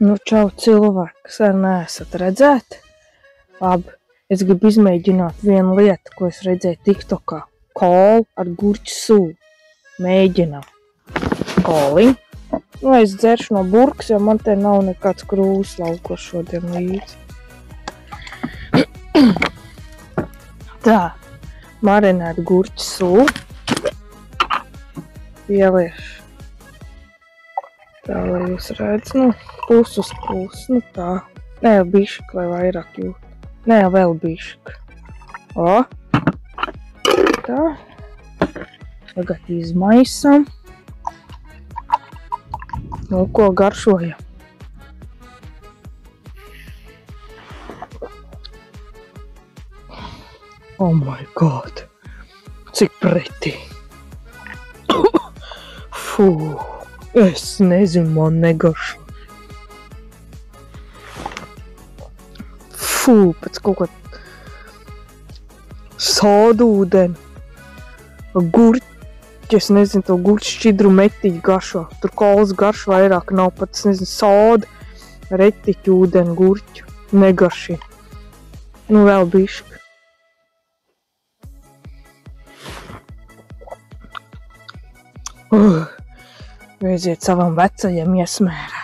Nu, čau cilvēki, kas arī neesat redzēti. Labi, es gribu izmēģināt vienu lietu, ko es redzēju TikTokā. Kolu ar gurķu sūlu. Mēģinām. Koliņu. Nu, es dzeršu no burkas, jo man te nav nekāds krūs lauko šodien līdzi. Tā, marinēt gurķu sūlu. Pieliešu. Tā, lai jūs redz, nu, pus uz pus, nu tā. Nē, jau bišķi, lai vairāk jūt. Nē, jau vēl bišķi. O! Tā. Tagad izmaisam. Nu, ko garšojam? Oh my god! Cik pretī! Fū! Es nezinu, man negaršo. Fū, pēc kaut kā sādūdeni. Gurķi, es nezinu, to gurķu šķidru metiķu garšo. Tur kolas garšu vairāk nav, pat, es nezinu, sāda, retiķu, ūdeni, gurķu. Negarši. Nu, vēl bišķi. Aiziet savam vecajam iesmērā.